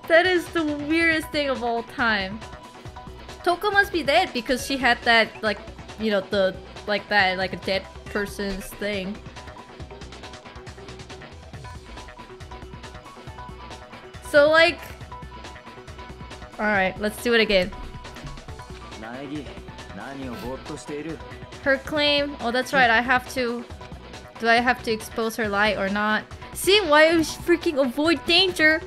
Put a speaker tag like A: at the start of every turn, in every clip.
A: That is the weirdest thing of all time. Toko must be dead because she had that, like, you know, the, like that, like a dead person's thing. So, like... Alright, let's do it again. Her claim... Oh, that's right, I have to... Do I have to expose her lie or not? See, why would she freaking avoid danger?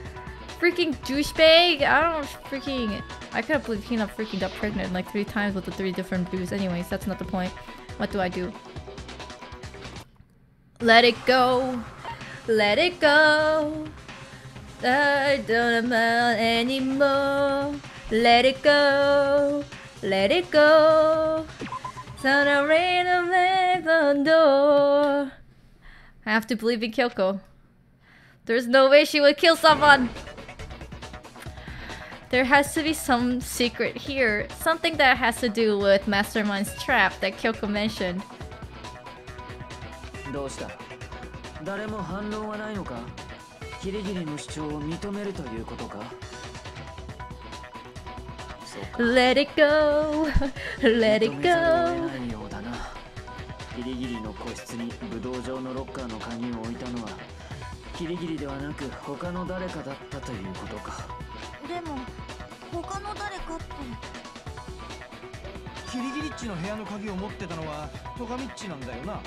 A: Freaking douchebag! I don't freaking... I can't believe Hina freaking got pregnant like 3 times with the 3 different dudes. Anyways, that's not the point. What do I do? Let it go. Let it go. I don't amount anymore. Let it go. Let it go. Sound a rain of the door. I have to believe in Kyoko. There's no way she would kill someone. There has to be some secret here. Something that has to do with Mastermind's trap that Kyoko mentioned. Let it go. Let it go. キリギリの個室に武道場のロッカーの鍵を置いたのはキリギリではなく他の誰かだったということか。でも他の誰かってキリギリッチの部屋の鍵を持ってたのはトガミッチなんだよな。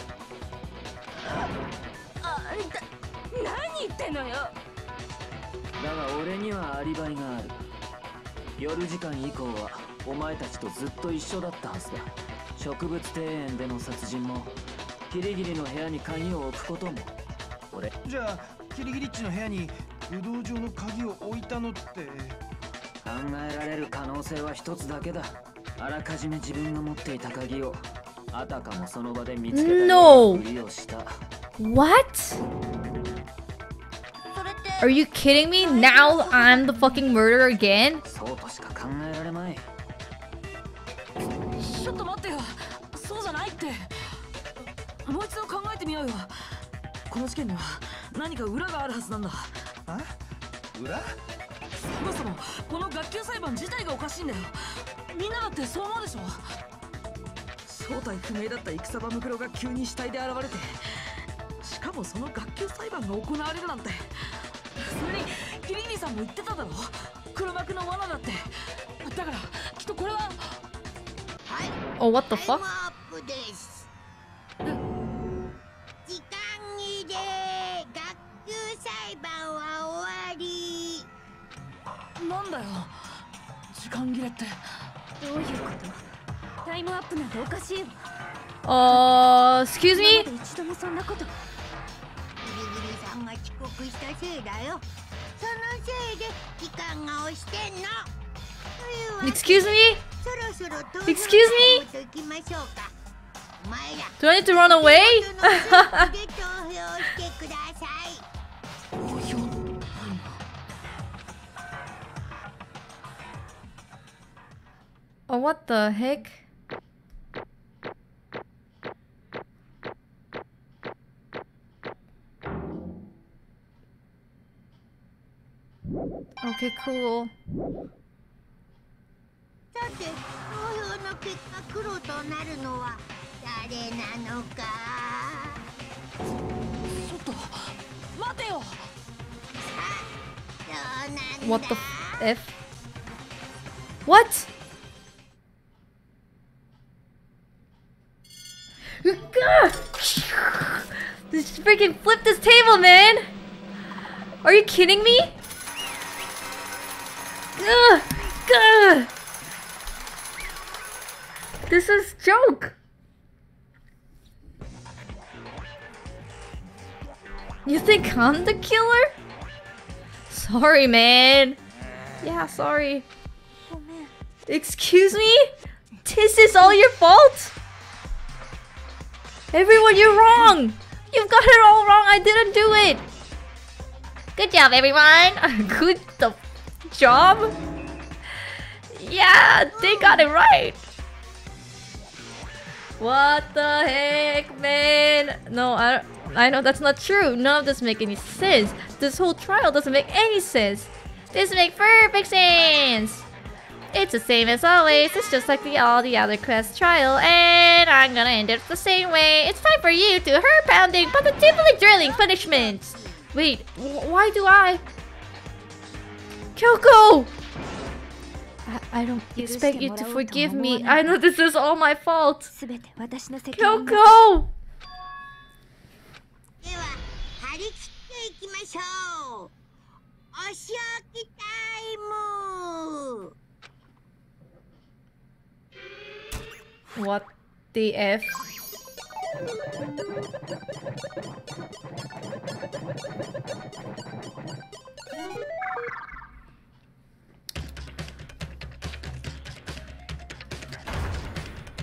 A: 何言ってんのよ。だが俺にはアリバイがある。夜時間以降はお前たちとずっと一緒だったはずだ。植物庭園での殺人もキリギリの部屋に鍵を置くことも俺。じゃあキリギリッチの部屋に武道場の鍵を置いたのって考えられる可能性は一つだけだ。あらかじめ自分が持っていた鍵をあたかもその場で見つけたようなふりをした。What? Are you kidding me? Now I'm the fucking murderer again? そうとしか考えられまい。ちょっと待ってよ。そうじゃないって。もう一度考えてみようよ。この事件には何か裏があるはずなんだ。あ？裏？そもそもこの学級裁判自体がおかしいんだよ。みんなだってそう思うでしょ。正体不明だった戦場ムクロが急に死体で現れて、しかもその学級裁判が行われるなんて。それにキリギリさんも言ってただろ。黒幕の罠だって。だからきっとこれは。Oh, what the fuck? 時間切れ。学級裁判は終わり。なんだよ時間切れって。どういうこと？タイムアップなんておかしい。excuse me? 一度もそんなこと。ギリギリさんが遅刻したせいだよ。そのせいで時間が押してんの。Excuse me? Excuse me? Do I need to run away? Oh, what the heck? Okay, cool. さて、投票の結果、黒となるのは誰なのか。ちょっと待てよ。さあ、どうなんだ。What the F? What? This freaking flip this table, man! Are you kidding me? This is joke. You think I'm the killer? Sorry, man. Yeah, sorry. Excuse me? This is all your fault? Everyone, you're wrong. You've got it all wrong. I didn't do it. Good job, everyone. Good job. Yeah, they got it right. What the heck, man? No, I know that's not true. None of this makes any sense. This whole trial doesn't make any sense.
B: This makes perfect sense! It's the same as always, it's just like all the other quest trial, and I'm gonna end it the same way. It's time for you to her pounding, positively drilling punishments! Wait, why do I? Kyoko! I don't expect you to forgive me. I know this is all my fault. Kyoko! What the F?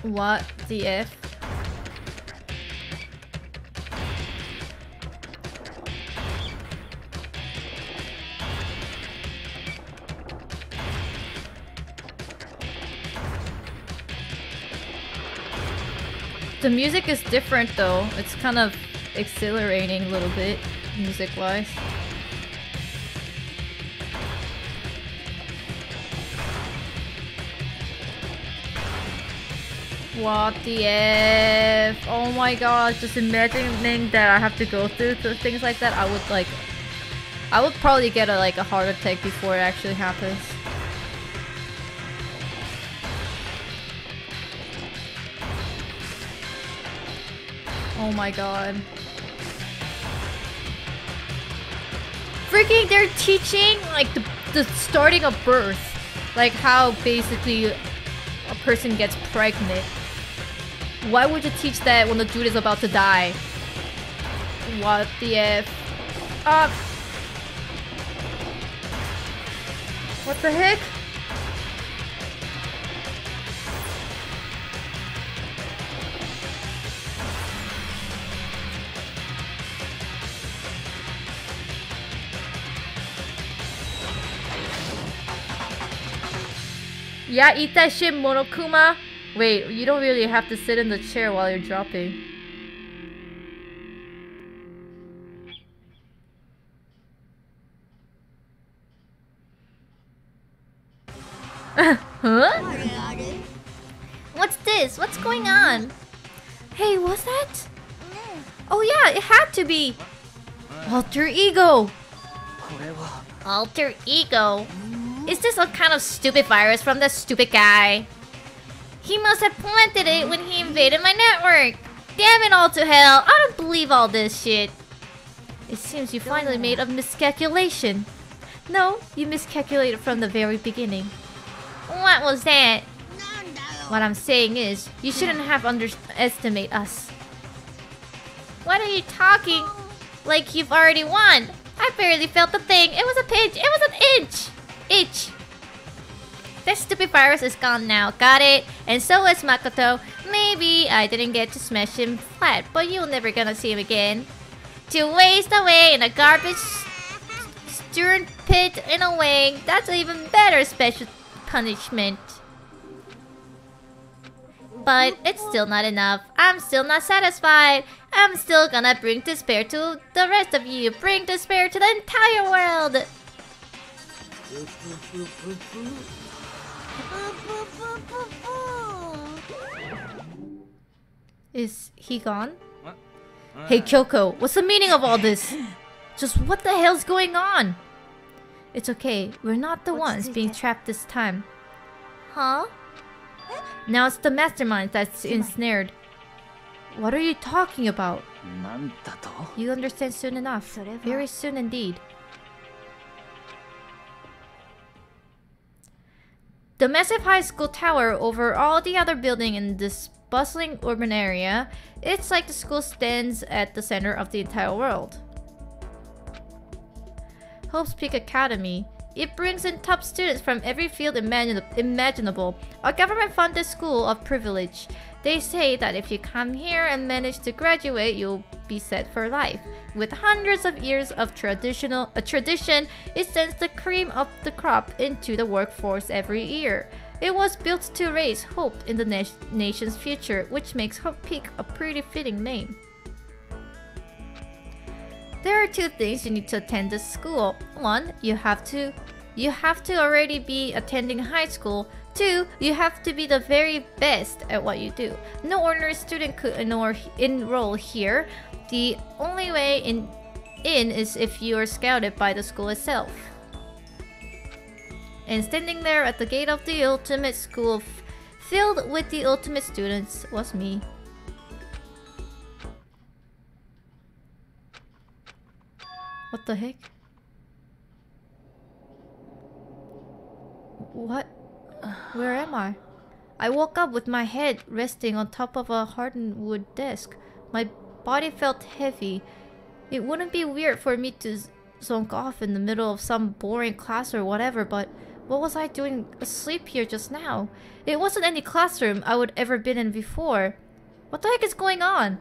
B: What the F? The music is different though. It's kind of exhilarating a little bit, music-wise. What the F? Oh my god, just imagining that I have to go through things like that, I would probably get a heart attack before it actually happens. Oh my god. Freaking, they're teaching the starting of birth. Like how basically a person gets pregnant. Why would you teach that when the dude is about to die? What the F? What the heck? Yeah, eat that shit, Monokuma. Wait, you don't really have to sit in the chair while you're dropping. Huh? What's this? What's going on? Hey, what's that? Oh yeah, it had to be Alter Ego. Alter Ego? Is this some kind of stupid virus from the stupid guy? He must have planted it when he invaded my network. Damn it all to hell. I don't believe all this shit. It seems you finally made a miscalculation. No, you miscalculated from the very beginning. What was that? What I'm saying is, you shouldn't have underestimated us. What are you talking? Like you've already won. I barely felt the thing. It was a pinch. It was an inch. Itch. That stupid virus is gone now. Got it? And so is Makoto. Maybe I didn't get to smash him flat, but you're never gonna see him again. To waste away in a garbage stern pit in a way, that's an even better special punishment. But it's still not enough. I'm still not satisfied. I'm still gonna bring despair to the rest of you. Bring despair to the entire world. Is he gone? Hey Kyoko, what's the meaning of all this? Just what the hell's going on? It's okay, we're not the ones being trapped this time. Huh? Now it's the mastermind that's ensnared. What are you talking about? You'll understand soon enough. Very soon indeed. The massive high school tower over all the other buildings in this bustling urban area, it's like the school stands at the center of the entire world. Hope's Peak Academy. It brings in top students from every field imaginable. A government-funded school of privilege. They say that if you come here and manage to graduate, you'll be set for life. With hundreds of years of tradition, it sends the cream of the crop into the workforce every year. It was built to raise hope in the nation's future, which makes Hope Peak a pretty fitting name. There are two things you need to attend this school. One, you have to you have to already be attending high school. 2, you have to be the very best at what you do. No ordinary student could enroll here. The only way in is if you are scouted by the school itself. And standing there at the gate of the ultimate school filled with the ultimate students was me. What the heck? What? Where am I? I woke up with my head resting on top of a hardened wood desk. My body felt heavy. It wouldn't be weird for me to zonk off in the middle of some boring class or whatever, but what was I doing asleep here just now? It wasn't any classroom I would ever been in before. What the heck is going on?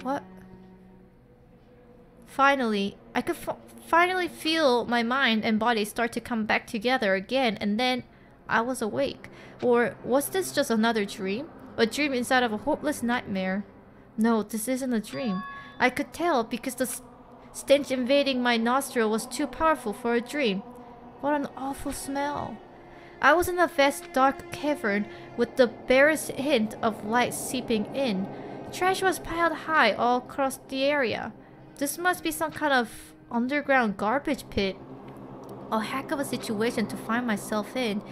B: What? Finally, I could finally feel my mind and body start to come back together again, and then I was awake. Or was this just another dream? A dream inside of a hopeless nightmare? No, this isn't a dream. I could tell because the stench invading my nostril was too powerful for a dream. What an awful smell. I was in a vast dark cavern with the barest hint of light seeping in. Trash was piled high all across the area. This must be some kind of underground garbage pit. A heck of a situation to find myself in,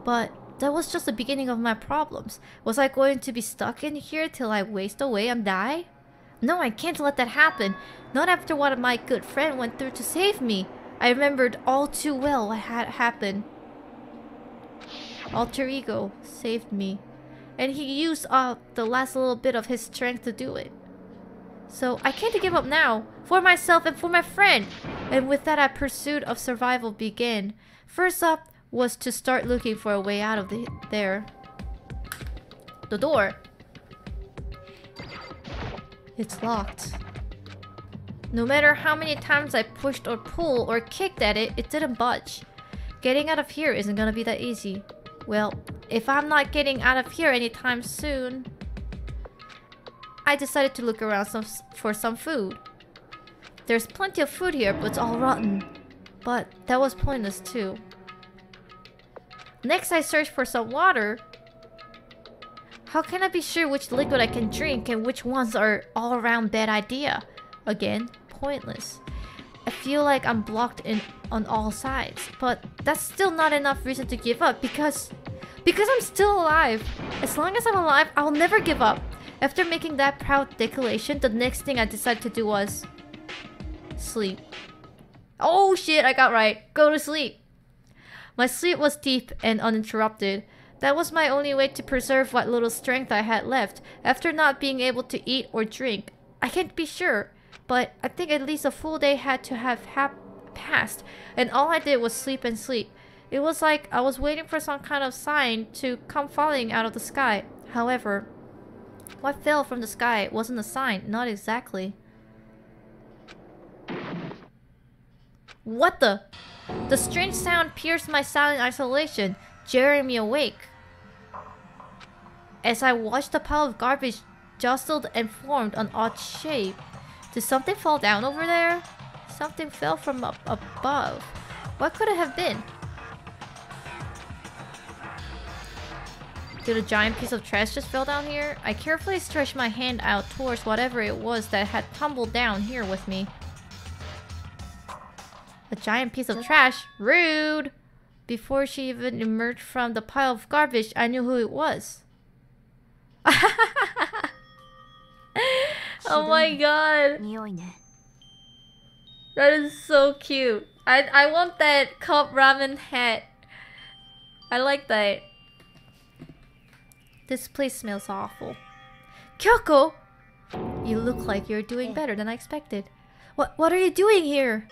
B: but that was just the beginning of my problems. Was I going to be stuck in here till I waste away and die? No, I can't let that happen. Not after what my good friend went through to save me. I remembered all too well what had happened. Alter ego saved me, and he used up the last little bit of his strength to do it. So I can't give up now, for myself and for my friend. And with that, a pursuit of survival began. First up was to start looking for a way out of there. The door. It's locked. No matter how many times I pushed or pulled or kicked at it, it didn't budge. Getting out of here isn't gonna be that easy. Well, if I'm not getting out of here anytime soon, I decided to look around for some food. There's plenty of food here, but it's all rotten. But that was pointless too. Next, I searched for some water. How can I be sure which liquid I can drink and which ones are all around bad idea? Again, pointless. I feel like I'm blocked in on all sides, but that's still not enough reason to give up because I'm still alive. As long as I'm alive, I'll never give up. After making that proud declaration, the next thing I decided to do was sleep. Oh shit, I got right. Go to sleep. My sleep was deep and uninterrupted. That was my only way to preserve what little strength I had left after not being able to eat or drink. I can't be sure, but I think at least a full day had to have passed, and all I did was sleep and sleep. It was like I was waiting for some kind of sign to come falling out of the sky. However, what fell from the sky wasn't a sign, not exactly. What the? The strange sound pierced my silent isolation, jarring me awake. As I watched the pile of garbage jostled and formed an odd shape. Did something fall down over there? Something fell from up above. What could it have been? Did a giant piece of trash just fall down here? I carefully stretched my hand out towards whatever it was that had tumbled down here with me. A giant piece of trash? Rude! Before she even emerged from the pile of garbage, I knew who it was. Oh my god! That is so cute. I want that cup ramen hat. I like that. This place smells awful. Kyoko! You look like you're doing better than I expected. What are you doing here?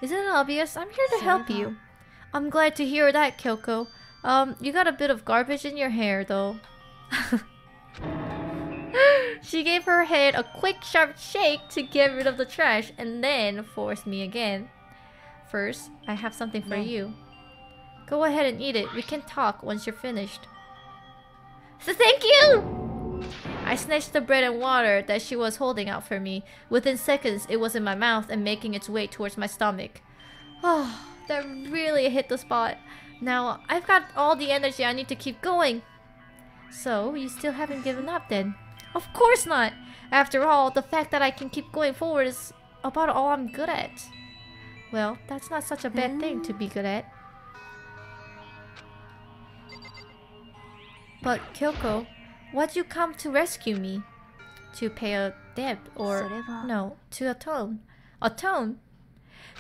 B: Isn't it obvious? I'm here to help you. I'm glad to hear that, Kyoko. You got a bit of garbage in your hair, though. She gave her head a quick, sharp shake to get rid of the trash, and then forced me again. First, I have something for you. Go ahead and eat it. We can talk once you're finished. So thank you! I snatched the bread and water that she was holding out for me. Within seconds, it was in my mouth and making its way towards my stomach. Oh, that really hit the spot. Now, I've got all the energy I need to keep going. So, you still haven't given up then? Of course not! After all, the fact that I can keep going forward is about all I'm good at. Well, that's not such a bad thing to be good at. But Kyoko, why'd you come to rescue me? To pay a debt or... no, to atone. Atone?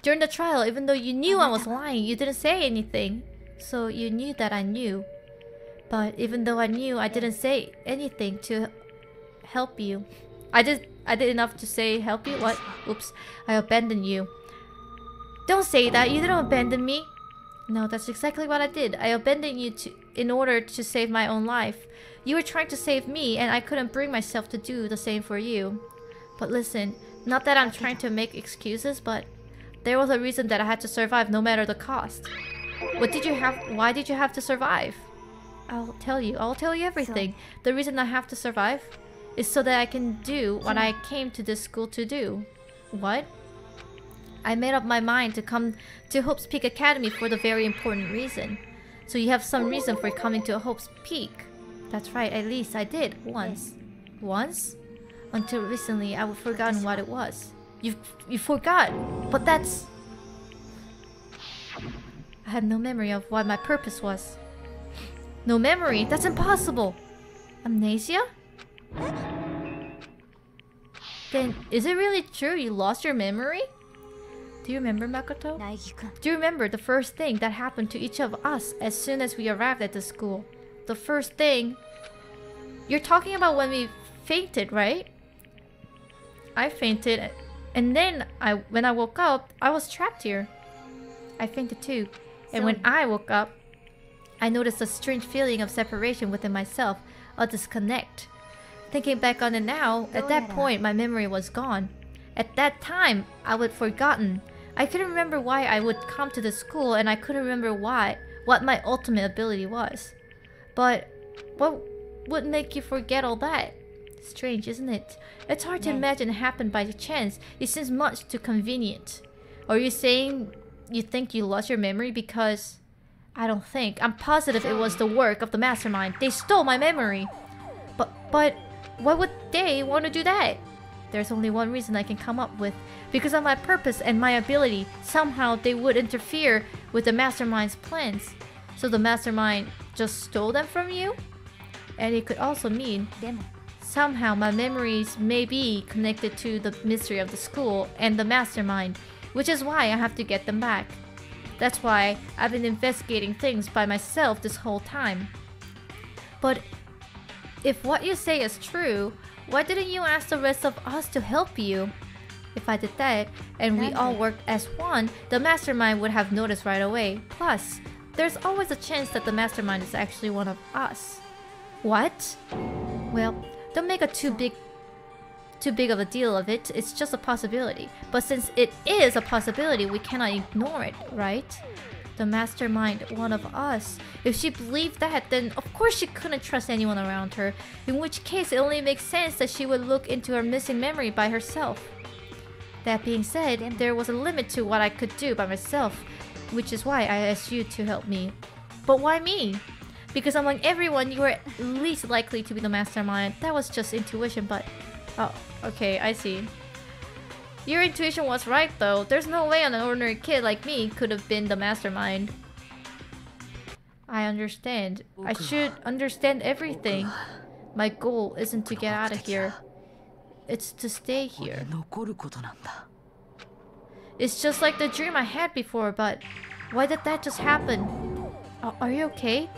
B: During the trial, even though you knew I was lying, you didn't say anything. So you knew that I knew. But even though I knew, I didn't say anything to help you. I did enough to say help you? What? Oops. I abandoned you. Don't say that. You didn't abandon me. No, that's exactly what I did. I abandoned you in order to save my own life. You were trying to save me, and I couldn't bring myself to do the same for you. But listen, not that I'm trying to make excuses, but there was a reason that I had to survive no matter the cost. What did you have? Why did you have to survive? I'll tell you everything. The reason I have to survive is so that I can do what I came to this school to do. What? I made up my mind to come to Hope's Peak Academy for the very important reason. So you have some reason for coming to Hope's Peak. That's right, at least I did once. Once? Until recently, I've forgotten what it was. You forgot, but that's... I had no memory of what my purpose was. No memory? That's impossible! Amnesia? Then, is it really true you lost your memory? Do you remember, Makoto? Do you remember the first thing that happened to each of us as soon as we arrived at the school? The first thing... You're talking about when we fainted, right? I fainted, and then when I woke up, I was trapped here. I fainted too. And when I woke up, I noticed a strange feeling of separation within myself, a disconnect. Thinking back on it now, at that point my memory was gone. At that time, I would forgotten. I couldn't remember why I would come to the school, and I couldn't remember what my ultimate ability was. But what would make you forget all that? Strange, isn't it? It's hard to imagine it happened by chance. It seems much too convenient. Are you saying you think you lost your memory because... I don't think. I'm positive it was the work of the mastermind. They stole my memory. But why would they want to do that? There's only one reason I can come up with. Because of my purpose and my ability, somehow they would interfere with the mastermind's plans. So the mastermind just stole them from you? And it could also mean somehow my memories may be connected to the mystery of the school and the mastermind, which is why I have to get them back. That's why I've been investigating things by myself this whole time. But if what you say is true, why didn't you ask the rest of us to help you? If I did that, and we all worked as one, the mastermind would have noticed right away. Plus, there's always a chance that the mastermind is actually one of us. What? Well, don't make too big of a deal of it. It's just a possibility. But since it is a possibility, we cannot ignore it, right? The mastermind, one of us. If she believed that, then of course she couldn't trust anyone around her. In which case, it only makes sense that she would look into her missing memory by herself. That being said, there was a limit to what I could do by myself, which is why I asked you to help me. But why me? Because among everyone, you were least likely to be the mastermind. That was just intuition, but... Oh, okay, I see. Your intuition was right though. There's no way an ordinary kid like me could have been the mastermind. I understand. I should understand everything. My goal isn't to get out of here. It's to stay here. It's just like the dream I had before, but why did that just happen? Are you okay?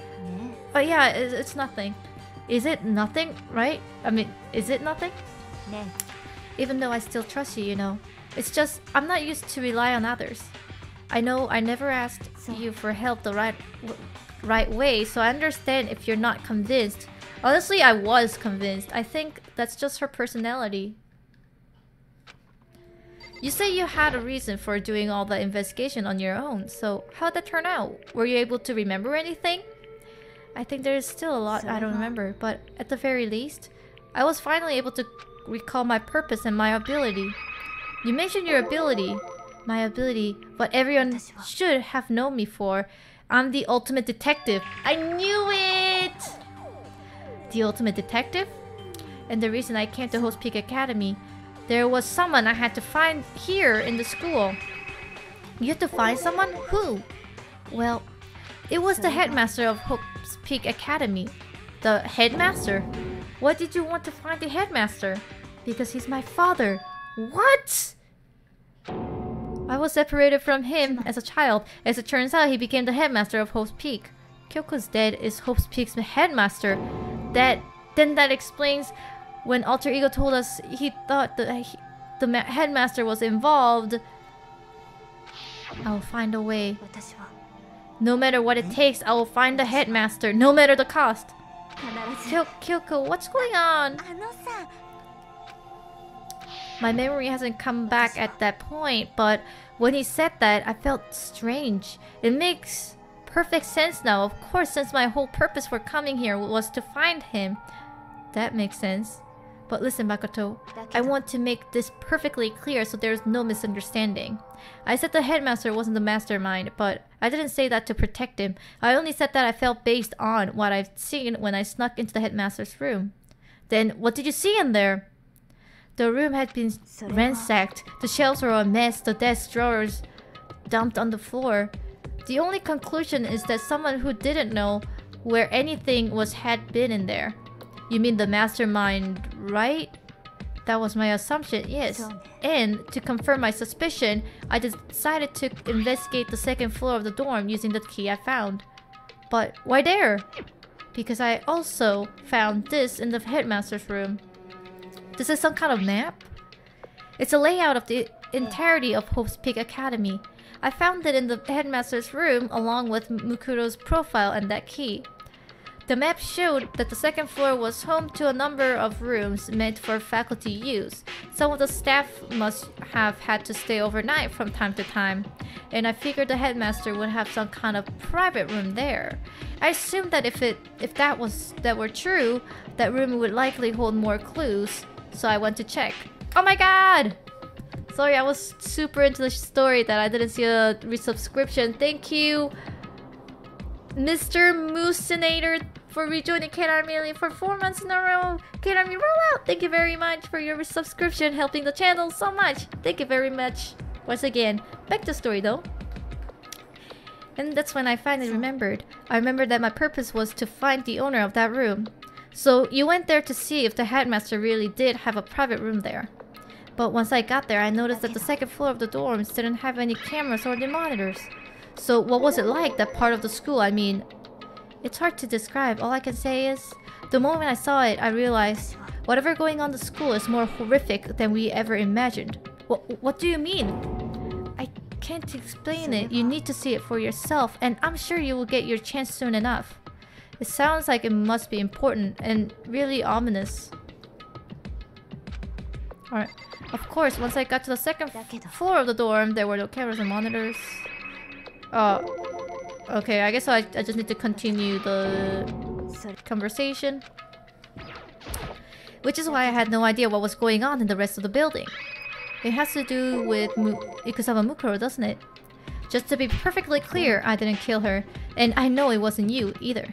B: Oh yeah, it's nothing. Is it nothing, right? I mean, is it nothing? Even though I still trust you, you know. It's just, I'm not used to rely on others. I know I never asked you for help the right way, so I understand if you're not convinced. Honestly, I was convinced. I think that's just her personality. You say you had a reason for doing all the investigation on your own, so how'd that turn out? Were you able to remember anything? I think there's still a lot I don't remember, but at the very least, I was finally able to recall my purpose and my ability. You mentioned your ability. My ability, what everyone should have known me for. I'm the ultimate detective. I knew it! The ultimate detective? And the reason I came to Hope's Peak Academy, there was someone I had to find here in the school. You had to find someone? Who? Well, it was the headmaster of Hope's Peak Academy. The headmaster? What did you want to find the headmaster? Because he's my father. What? I was separated from him as a child. As it turns out, he became the headmaster of Hope's Peak. Kyoko's dad is Hope's Peak's headmaster. Then that explains when Alter Ego told us he thought the headmaster was involved. I will find a way. No matter what it takes, I will find the headmaster, no matter the cost. Kyoko, what's going on? My memory hasn't come back at that point, but when he said that, I felt strange. It makes perfect sense now. Of course, since my whole purpose for coming here was to find him. That makes sense. But listen, Makoto, I want to make this perfectly clear so there's no misunderstanding. I said the headmaster wasn't the mastermind, but I didn't say that to protect him. I only said that I felt based on what I've seen when I snuck into the headmaster's room. Then, what did you see in there? The room had been ransacked. The shelves were a mess, the desk drawers dumped on the floor. The only conclusion is that someone who didn't know where anything had been in there. You mean the mastermind, right? That was my assumption, yes. And to confirm my suspicion, I decided to investigate the second floor of the dorm using the key I found. But why there? Because I also found this in the headmaster's room. This is some kind of map? It's a layout of the entirety of Hope's Peak Academy. I found it in the headmaster's room along with Mukuro's profile and that key. The map showed that the second floor was home to a number of rooms meant for faculty use. Some of the staff must have had to stay overnight from time to time, and I figured the headmaster would have some kind of private room there. I assumed that if that were true, that room would likely hold more clues, so I went to check. Oh my god! Sorry, I was super into the story that I didn't see a resubscription. Thank you, Mr. Moosinator, for rejoining K-Army for 4 months in a row. K-Army, roll out! Thank you very much for your subscription, helping the channel so much. Thank you very much. Once again, back to the story though. And that's when I finally remembered. I remembered that my purpose was to find the owner of that room. So you went there to see if the headmaster really did have a private room there. But once I got there, I noticed that the second floor of the dorms didn't have any cameras or the monitors. So what was it like, that part of the school? I mean, it's hard to describe. All I can say is, the moment I saw it, I realized whatever going on in the school is more horrific than we ever imagined. What do you mean? I can't explain it. You need to see it for yourself, and I'm sure you will get your chance soon enough. It sounds like it must be important and really ominous. Alright. Of course, once I got to the second floor of the dorm, there were no cameras and monitors. Okay, I guess I just need to continue the conversation. Which is why I had no idea what was going on in the rest of the building. It has to do with Ikusawa Mukuro, doesn't it? Just to be perfectly clear, I didn't kill her. And I know it wasn't you, either.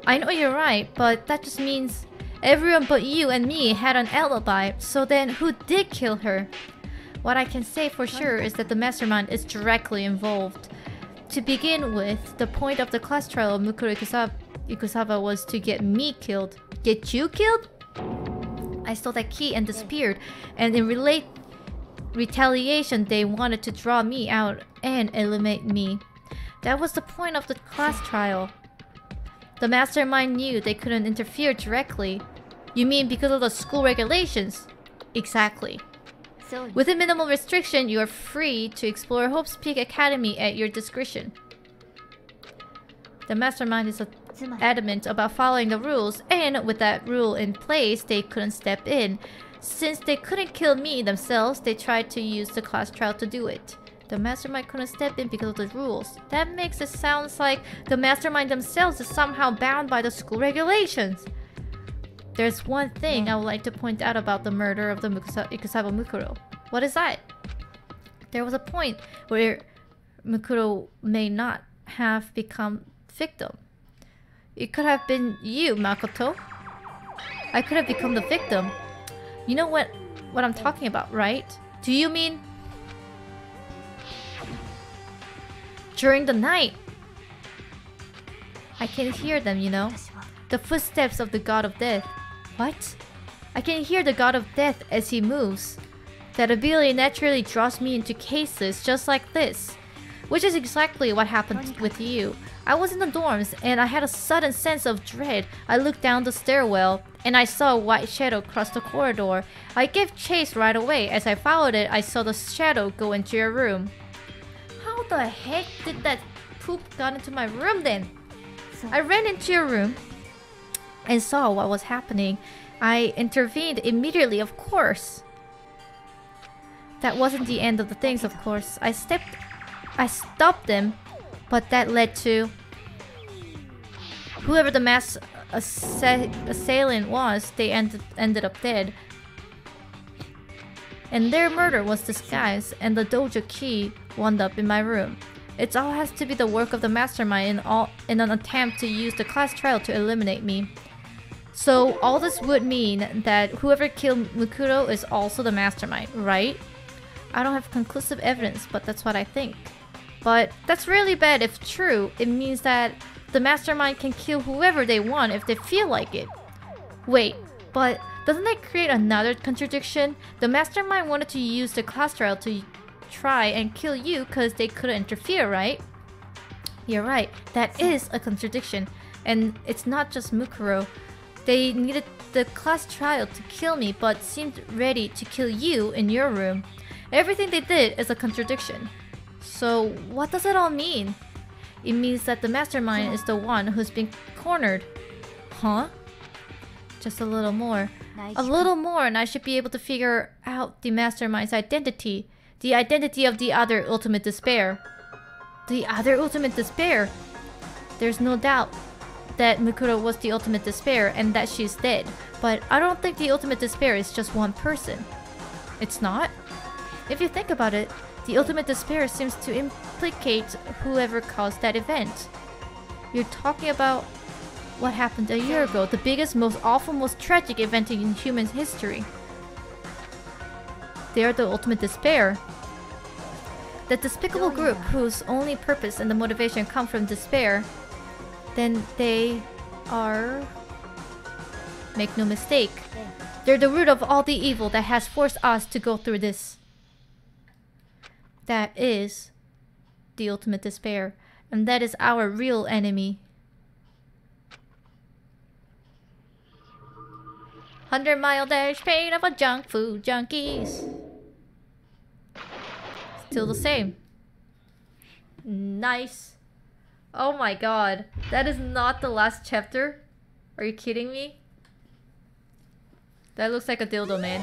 B: I know you're right, but that just means everyone but you and me had an alibi. So then, who did kill her? What I can say for sure is that the mastermind is directly involved. To begin with, the point of the class trial of Mukuro Ikusawa was to get me killed. Get you killed? I stole that key and disappeared, and in retaliation they wanted to draw me out and eliminate me. That was the point of the class trial. The mastermind knew they couldn't interfere directly. You mean because of the school regulations? Exactly. Within minimal restriction, you are free to explore Hope's Peak Academy at your discretion. The mastermind is adamant about following the rules, and with that rule in place, they couldn't step in. Since they couldn't kill me themselves, they tried to use the class trial to do it. The mastermind couldn't step in because of the rules. That makes it sound like the mastermind themselves is somehow bound by the school regulations. there's one thing I would like to point out about the murder of the Ikusawa Mukuro. What is that? There was a point where Mukuro may not have become victim. It could have been you, Makoto. I could have become the victim. You know what I'm talking about, right? Do you mean during the night? I can hear them, you know? The footsteps of the god of death. What? I can hear the god of death as he moves. That ability naturally draws me into cases just like this. Which is exactly what happened with you. I was in the dorms and I had a sudden sense of dread. I looked down the stairwell and I saw a white shadow cross the corridor. I gave chase right away. As I followed it, I saw the shadow go into your room. How the heck did that poop got into my room then? I ran into your room and saw what was happening. I intervened immediately, of course. That wasn't the end of the things, of course. I stopped them, but that led to whoever the mass assailant was. They ended up dead, and their murder was disguised, and the dojo key wound up in my room. It all has to be the work of the mastermind in an attempt to use the class trial to eliminate me. So all this would mean that whoever killed Mukuro is also the mastermind, right? I don't have conclusive evidence, but that's what I think. But that's really bad if true. It means that the mastermind can kill whoever they want if they feel like it. Wait, but doesn't that create another contradiction? The mastermind wanted to use the class trial to try and kill you because they couldn't interfere, right? You're right, that is a contradiction. And it's not just Mukuro. They needed the class trial to kill me but seemed ready to kill you in your room. Everything they did is a contradiction. So what does it all mean? It means that the mastermind is the one who's been cornered. Huh? Just a little more. A little more and I should be able to figure out the mastermind's identity. The identity of the other ultimate despair. The other ultimate despair? There's no doubt that Mukuro was the ultimate despair and that she's dead. But I don't think the ultimate despair is just one person. It's not? If you think about it, the ultimate despair seems to implicate whoever caused that event. You're talking about what happened a year ago, the biggest, most awful, most tragic event in human history. They are the ultimate despair. That despicable group whose only purpose and the motivation come from despair, then they are... Make no mistake, they're the root of all the evil that has forced us to go through this. That is the ultimate despair, and that is our real enemy. 100-mile dash pain of a junk food junkies. Still the same. Nice. Oh my god. That is not the last chapter? Are you kidding me? That looks like a dildo, man.